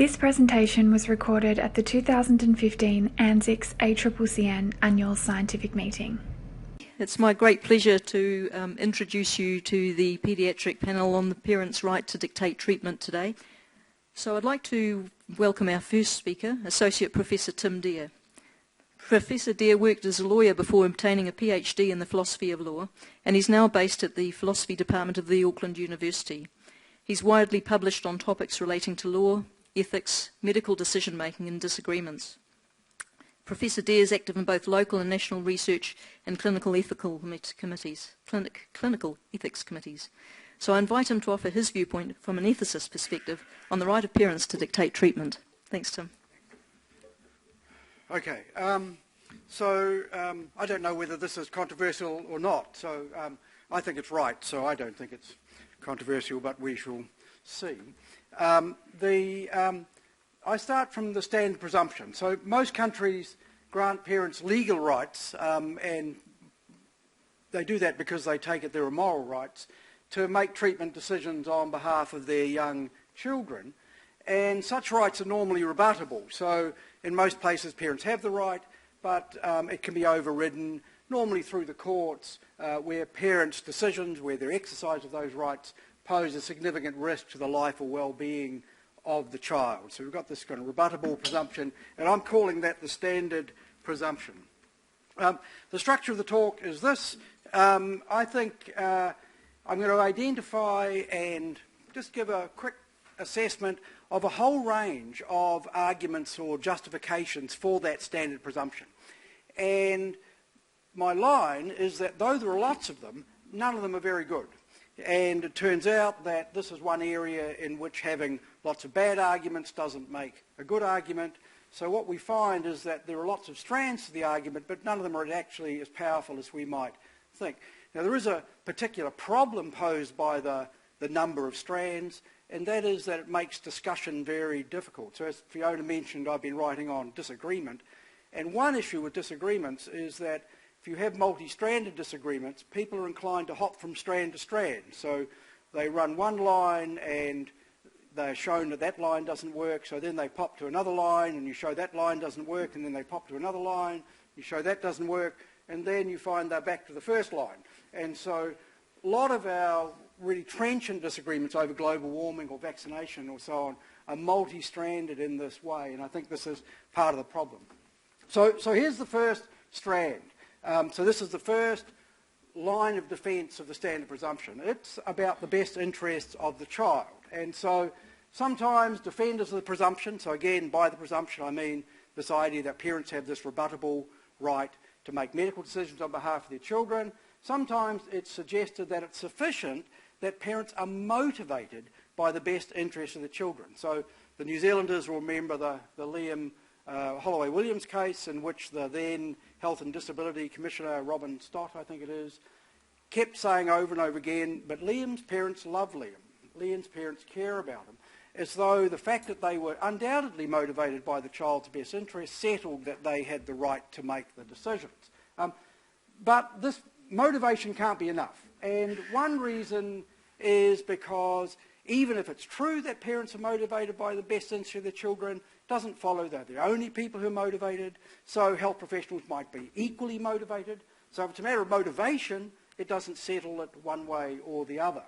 This presentation was recorded at the 2015 ANZICS ACCCN Annual Scientific Meeting. It's my great pleasure to introduce you to the paediatric panel on the parents' right to dictate treatment today. So I'd like to welcome our first speaker, Associate Professor Tim Dear. Professor Dear worked as a lawyer before obtaining a PhD in the philosophy of law, and he's now based at the philosophy department of the Auckland University. He's widely published on topics relating to law, ethics, medical decision-making and disagreements. Professor Dear is active in both local and national research and clinical ethics committees. So I invite him to offer his viewpoint from an ethicist perspective on the right of parents to dictate treatment. Thanks, Tim. Okay, I don't know whether this is controversial or not, so I think it's right, so I don't think it's controversial, but we shall see. I start from the standard presumption. So most countries grant parents legal rights, and they do that because they take it there are moral rights, to make treatment decisions on behalf of their young children. And such rights are normally rebuttable. So in most places parents have the right, but it can be overridden, normally through the courts, where parents' decisions, where their exercise of those rights pose a significant risk to the life or well-being of the child. So we've got this kind of rebuttable presumption, and I'm calling that the standard presumption. The structure of the talk is this. I think I'm going to identify and just give a quick assessment of a whole range of arguments or justifications for that standard presumption. And my line is that though there are lots of them, none of them are very good. And it turns out that this is one area in which having lots of bad arguments doesn't make a good argument. So what we find is that there are lots of strands to the argument, but none of them are actually as powerful as we might think. Now there is a particular problem posed by the number of strands, and that is that it makes discussion very difficult. So as Fiona mentioned, I've been writing on disagreement, and one issue with disagreements is that if you have multi-stranded disagreements, people are inclined to hop from strand to strand. So they run one line and they're shown that that line doesn't work, so then they pop to another line and you show that line doesn't work, and then they pop to another line, you show that doesn't work, and then you find they're back to the first line. And so a lot of our really trenchant disagreements over global warming or vaccination or so on are multi-stranded in this way, and I think this is part of the problem. So here's the first strand. So this is the first line of defence of the standard presumption. It's about the best interests of the child. And so sometimes defenders of the presumption, so again by the presumption I mean this idea that parents have this rebuttable right to make medical decisions on behalf of their children, sometimes it's suggested that it's sufficient that parents are motivated by the best interests of the children. So the New Zealanders will remember the Liam Holloway-Williams case, in which the then Health and Disability Commissioner, Robin Stott, I think it is, kept saying over and over again, but Liam's parents love Liam. Liam's parents care about him, as though the fact that they were undoubtedly motivated by the child's best interest settled that they had the right to make the decisions. But this motivation can't be enough. And one reason is because even if it's true that parents are motivated by the best interest of their children, doesn't follow they're the only people who are motivated. So health professionals might be equally motivated. So if it's a matter of motivation, it doesn't settle it one way or the other.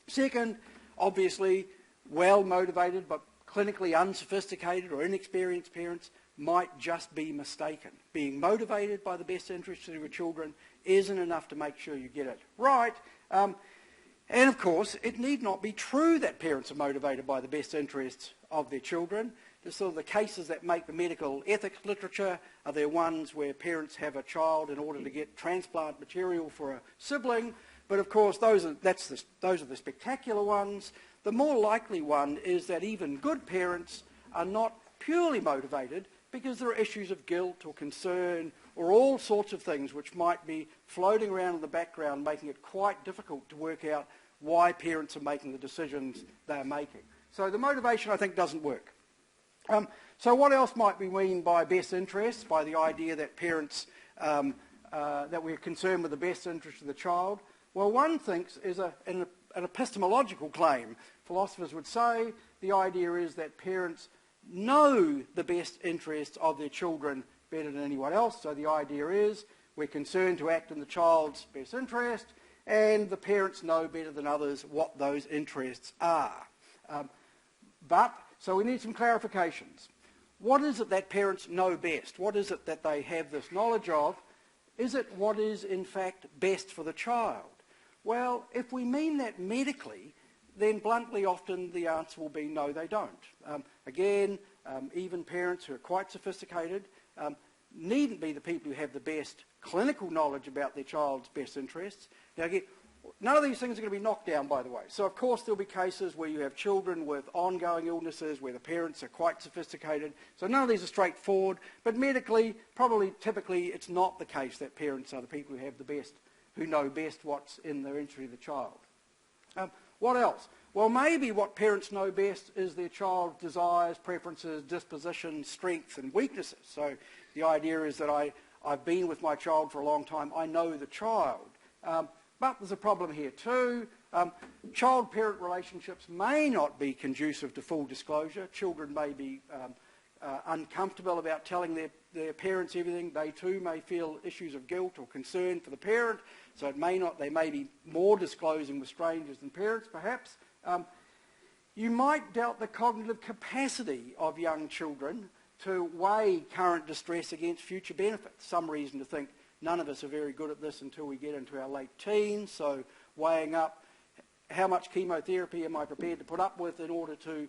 Second, obviously, well-motivated but clinically unsophisticated or inexperienced parents might just be mistaken. Being motivated by the best interests of your children isn't enough to make sure you get it right. And of course, it need not be true that parents are motivated by the best interests of their children. The sort of the cases that make the medical ethics literature are there ones where parents have a child in order to get transplant material for a sibling. But of course, those are the spectacular ones. The more likely one is that even good parents are not purely motivated because there are issues of guilt or concern or all sorts of things which might be floating around in the background, making it quite difficult to work out why parents are making the decisions they're making. So the motivation, I think, doesn't work. So what else might we mean by best interests, by the idea that parents, that we're concerned with the best interest of the child? Well, one thinks is an epistemological claim. Philosophers would say the idea is that parents know the best interests of their children better than anyone else. So the idea is we're concerned to act in the child's best interest, and the parents know better than others what those interests are. So we need some clarifications. What is it that parents know best? What is it that they have this knowledge of? Is it what is in fact best for the child? Well, if we mean that medically, then bluntly often the answer will be no, they don't. Even parents who are quite sophisticated needn't be the people who have the best clinical knowledge about their child's best interests. Now again, none of these things are going to be knocked down, by the way. So of course there'll be cases where you have children with ongoing illnesses where the parents are quite sophisticated. So none of these are straightforward, but medically, probably typically it's not the case that parents are the people who have the best, who know best what's in the interest of the child. What else? Well, maybe what parents know best is their child's desires, preferences, dispositions, strengths and weaknesses. So the idea is that I've been with my child for a long time, I know the child. But there's a problem here too. Child-parent relationships may not be conducive to full disclosure. Children may be uncomfortable about telling their parents everything. They too may feel issues of guilt or concern for the parent, so they may be more disclosing with strangers than parents perhaps. You might doubt the cognitive capacity of young children to weigh current distress against future benefits. Some reason to think none of us are very good at this until we get into our late teens, so weighing up how much chemotherapy am I prepared to put up with in order to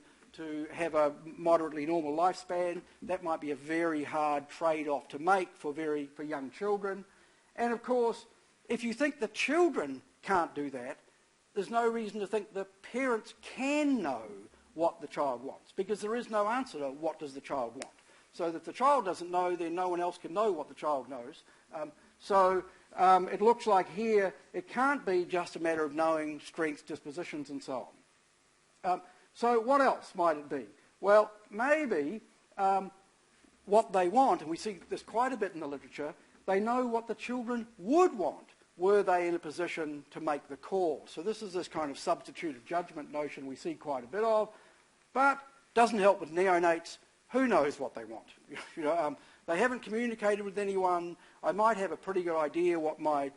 have a moderately normal lifespan. That might be a very hard trade-off to make for young children. And of course, if you think the children can't do that, there's no reason to think the parents can know what the child wants, because there is no answer to what does the child want. So that if the child doesn't know, then no one else can know what the child knows. It looks like here it can't be just a matter of knowing strengths, dispositions and so on. So what else might it be? Well, maybe what they want, and we see this quite a bit in the literature, they know what the children would want were they in a position to make the call. So this is this kind of substituted judgment notion we see quite a bit of, but doesn't help with neonates. Who knows what they want? They haven't communicated with anyone. I might have a pretty good idea what my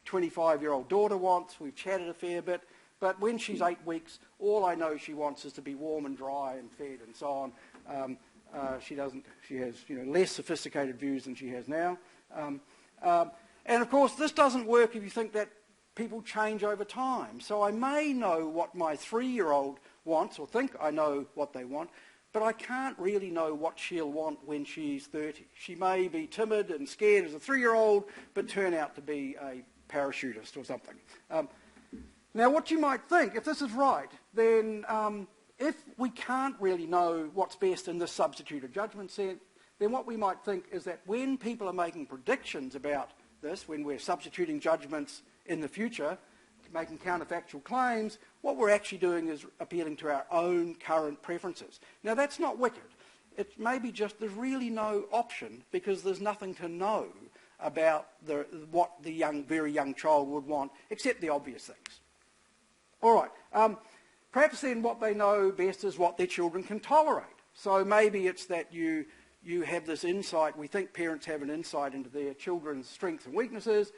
25-year-old daughter wants. We've chatted a fair bit. But when she's 8 weeks, all I know she wants is to be warm and dry and fed and so on. She has less sophisticated views than she has now. And of course, this doesn't work if you think that people change over time. So I may know what my 3-year-old wants, or think I know what they want, but I can't really know what she'll want when she's 30. She may be timid and scared as a 3-year-old, but turn out to be a parachutist or something. Now, what you might think, if this is right, then if we can't really know what's best in this substituted judgment sense, then what we might think is that when people are making predictions about this, when we're substituting judgments in the future, making counterfactual claims, what we're actually doing is appealing to our own current preferences. Now, that's not wicked. It may be just there's really no option because there's nothing to know about what the very young child would want, except the obvious things. All right. Perhaps then what they know best is what their children can tolerate. So maybe it's that you have this insight, we think parents have an insight into their children's strengths and weaknesses,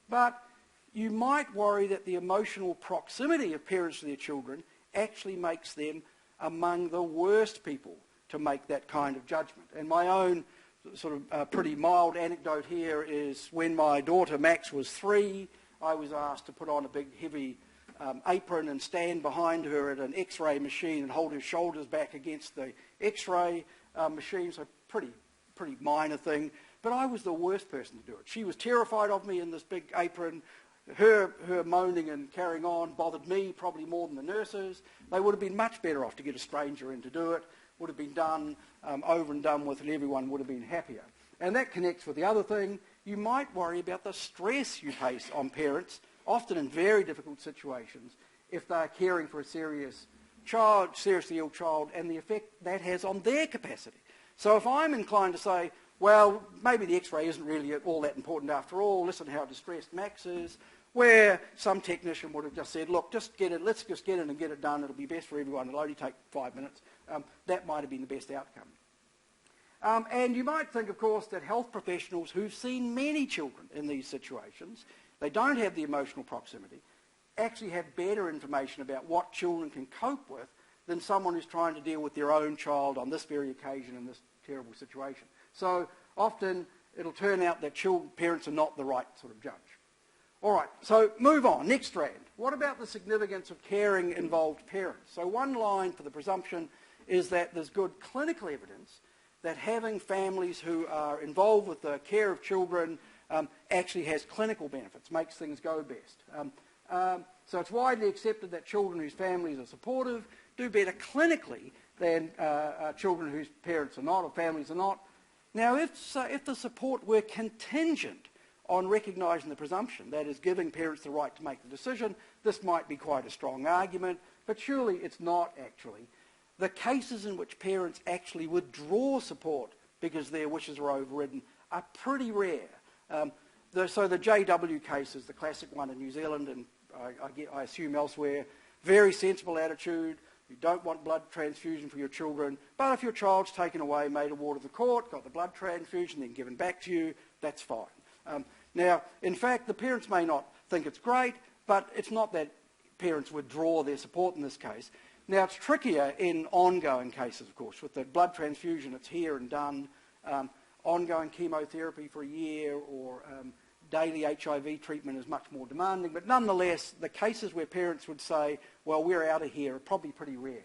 but you might worry that the emotional proximity of parents to their children actually makes them among the worst people to make that kind of judgment. And my own sort of pretty mild anecdote here is when my daughter Max was 3, I was asked to put on a big heavy apron and stand behind her at an X-ray machine and hold her shoulders back against the X-ray machine, so pretty minor thing. But I was the worst person to do it. She was terrified of me in this big apron. Her moaning and carrying on bothered me probably more than the nurses. They would have been much better off to get a stranger in to do it. Would have been done, over and done with, and everyone would have been happier. And that connects with the other thing. You might worry about the stress you place on parents, often in very difficult situations, if they're caring for a seriously ill child, and the effect that has on their capacity. So if I'm inclined to say, well, maybe the X-ray isn't really all that important after all, listen how distressed Max is, where some technician would have just said, look, let's just get in and get it done, it'll be best for everyone, it'll only take 5 minutes. that might have been the best outcome. And you might think, of course, that health professionals who've seen many children in these situations, they don't have the emotional proximity, actually have better information about what children can cope with than someone who's trying to deal with their own child on this very occasion in this terrible situation. So often it'll turn out that parents are not the right sort of judge. All right, so move on. Next strand. What about the significance of caring involved parents? So one line for the presumption is that there's good clinical evidence that having families who are involved with the care of children actually has clinical benefits, makes things go best. So it's widely accepted that children whose families are supportive do better clinically than children whose parents are not or families are not. Now, if the support were contingent on recognising the presumption, that is, giving parents the right to make the decision, this might be quite a strong argument, but surely it's not actually. The cases in which parents actually withdraw support because their wishes are overridden are pretty rare. So the JW case is the classic one in New Zealand, and I assume elsewhere. Very sensible attitude. You don't want blood transfusion for your children, but if your child's taken away, made a ward of the court, got the blood transfusion, then given back to you, that's fine. Now, in fact, the parents may not think it's great, but it's not that parents withdraw their support in this case. Now, it's trickier in ongoing cases, of course. With the blood transfusion, it's here and done. Ongoing chemotherapy for a year or daily HIV treatment is much more demanding. But nonetheless, the cases where parents would say, well, we're out of here, are probably pretty rare.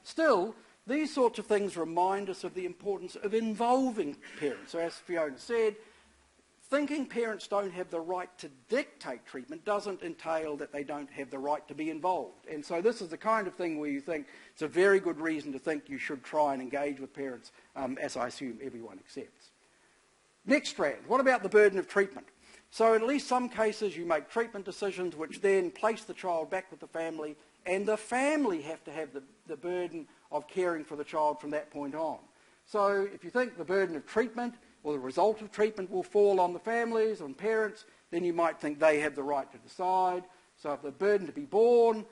Still, these sorts of things remind us of the importance of involving parents. So as Fiona said, thinking parents don't have the right to dictate treatment doesn't entail that they don't have the right to be involved. And so this is the kind of thing where you think it's a very good reason to think you should try and engage with parents, as I assume everyone accepts. Next strand, what about the burden of treatment? So in at least some cases you make treatment decisions which then place the child back with the family, and the family have to have the burden of caring for the child from that point on. So if you think the burden of treatment or the result of treatment will fall on the families, on parents, then you might think they have the right to decide. So if the burden to be born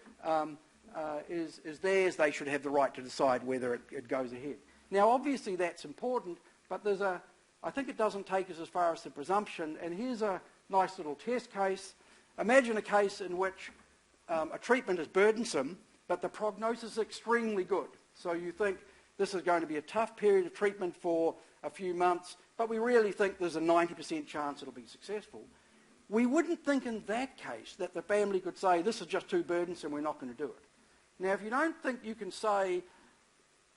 is theirs, they should have the right to decide whether it goes ahead. Now, obviously that's important, but I think it doesn't take us as far as the presumption, and here's a nice little test case. Imagine a case in which a treatment is burdensome, but the prognosis is extremely good. So you think this is going to be a tough period of treatment for a few months, but we really think there's a 90% chance it'll be successful. We wouldn't think in that case that the family could say, this is just too burdensome, we're not going to do it. Now, if you don't think you can say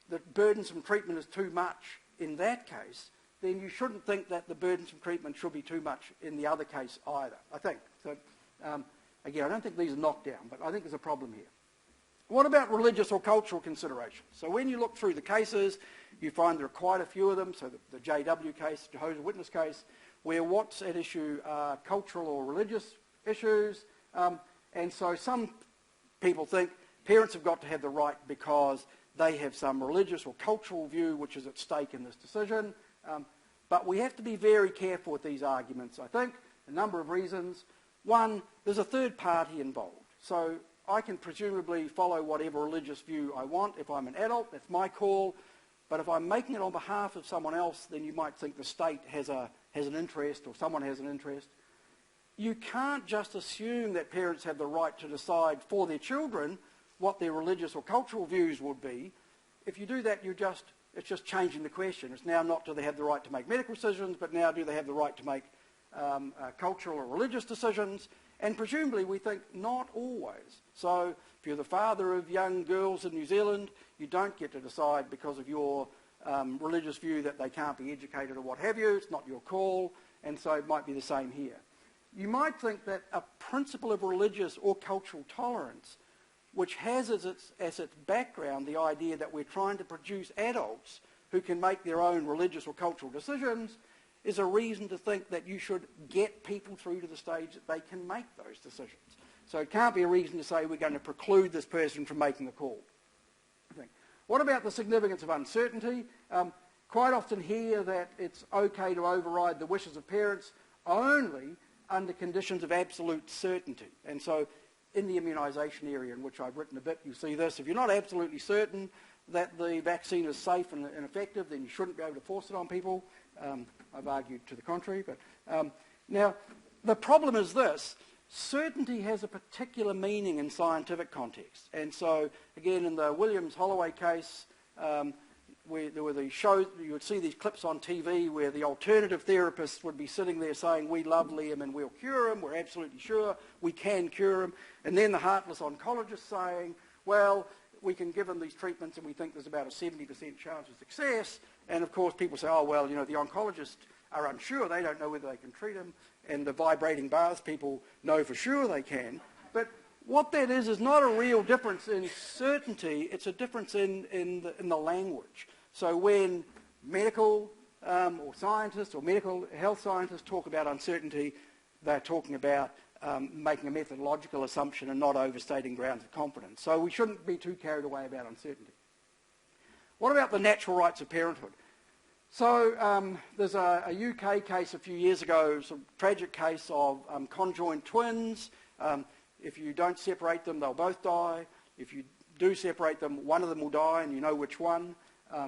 that burdensome treatment is too much in that case, then you shouldn't think that the burdensome treatment should be too much in the other case either, I think. So, again, I don't think these are knocked down, but I think there's a problem here. What about religious or cultural considerations? So when you look through the cases, you find there are quite a few of them. So the JW case, Jehovah's Witness case, where what's at issue are cultural or religious issues. And so some people think parents have got to have the right because they have some religious or cultural view which is at stake in this decision. But we have to be very careful with these arguments, I think, a number of reasons. One, there's a third party involved. So I can presumably follow whatever religious view I want. If I'm an adult, that's my call. But if I'm making it on behalf of someone else, then you might think the state has an interest or someone has an interest. You can't just assume that parents have the right to decide for their children what their religious or cultural views would be. If you do that, it's just changing the question. It's now not do they have the right to make medical decisions, but now do they have the right to make cultural or religious decisions? And presumably we think not always. So if you're the father of young girls in New Zealand, you don't get to decide because of your religious view that they can't be educated or what have you. It's not your call, and so it might be the same here. You might think that a principle of religious or cultural tolerance, which has as its background the idea that we're trying to produce adults who can make their own religious or cultural decisions, is a reason to think that you should get people through to the stage that they can make those decisions. So it can't be a reason to say we're going to preclude this person from making the call. What about the significance of uncertainty? Quite often hear that it's okay to override the wishes of parents only under conditions of absolute certainty. And so in the immunisation area, in which I've written a bit, you see this. If you're not absolutely certain that the vaccine is safe and effective, then you shouldn't be able to force it on people. I've argued to the contrary. But now, the problem is this. Certainty has a particular meaning in scientific context. And so, again, in the Williams-Holloway case, where there were these shows, you would see these clips on TV where the alternative therapists would be sitting there saying, we love Liam and we'll cure him, we're absolutely sure we can cure him. And then the heartless oncologist saying, well, we can give him these treatments and we think there's about a 70% chance of success. And of course people say, oh well, you know, the oncologists are unsure, they don't know whether they can treat him. And the vibrating baths people know for sure they can. But what that is not a real difference in certainty, it's a difference in the language. So when medical or scientists or medical health scientists talk about uncertainty, they're talking about making a methodological assumption and not overstating grounds of confidence. So we shouldn't be too carried away about uncertainty. What about the natural rights of parenthood? So there's a UK case a few years ago, some tragic case of conjoined twins. If you don't separate them, they'll both die. If you do separate them, one of them will die, and you know which one.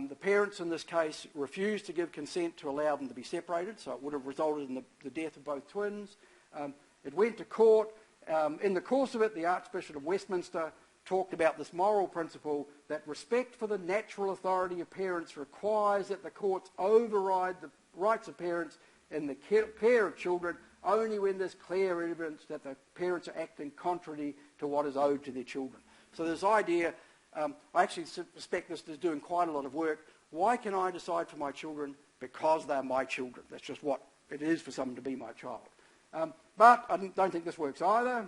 The parents in this case refused to give consent to allow them to be separated, so it would have resulted in the death of both twins. It went to court. In the course of it, the Archbishop of Westminster talked about this moral principle that respect for the natural authority of parents requires that the courts override the rights of parents in the care of children only when there's clear evidence that the parents are acting contrary to what is owed to their children. So this idea, I actually suspect this is doing quite a lot of work. Why can I decide for my children? Because they're my children. That's just what it is for someone to be my child. But I don't think this works either.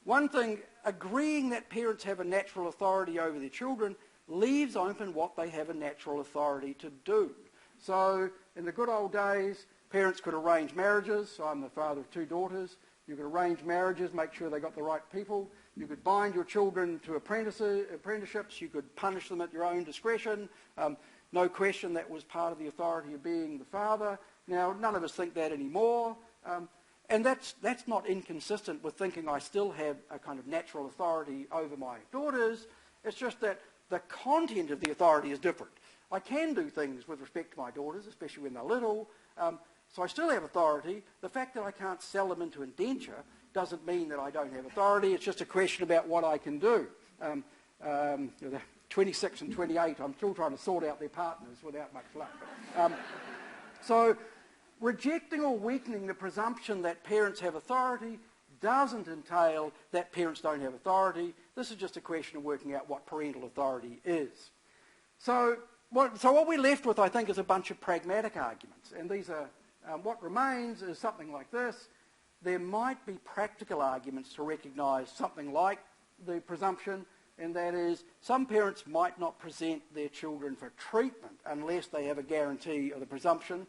One thing, agreeing that parents have a natural authority over their children leaves open what they have a natural authority to do. So in the good old days, parents could arrange marriages. So I'm the father of 2 daughters. You could arrange marriages, make sure they got the right people. You could bind your children to apprenticeships. You could punish them at your own discretion. No question that was part of the authority of being the father. Now, none of us think that anymore. And that's not inconsistent with thinking I still have a kind of natural authority over my daughters. It's just that the content of the authority is different. I can do things with respect to my daughters, especially when they're little. So I still have authority. The fact that I can't sell them into indenture doesn't mean that I don't have authority. It's just a question about what I can do. 26 and 28, I'm still trying to sort out their partners without much luck. So rejecting or weakening the presumption that parents have authority doesn't entail that parents don't have authority. This is just a question of working out what parental authority is. So what we're left with, I think, is a bunch of pragmatic arguments. And these are, what remains is something like this. There might be practical arguments to recognise something like the presumption, and that is some parents might not present their children for treatment unless they have a guarantee of the presumption.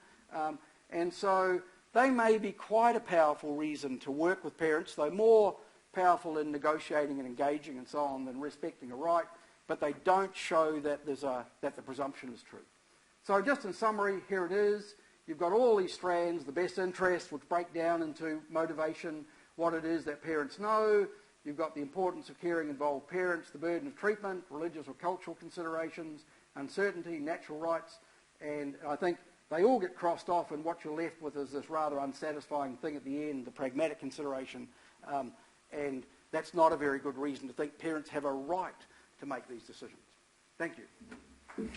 And so they may be quite a powerful reason to work with parents, though more powerful in negotiating and engaging and so on than respecting a right, but they don't show that that the presumption is true. So just in summary, here it is. You've got all these strands, the best interests, which break down into motivation, what it is that parents know. You've got the importance of caring involved parents, the burden of treatment, religious or cultural considerations, uncertainty, natural rights, and I think they all get crossed off, and what you're left with is this rather unsatisfying thing at the end, the pragmatic consideration, and that's not a very good reason to think parents have a right to make these decisions. Thank you.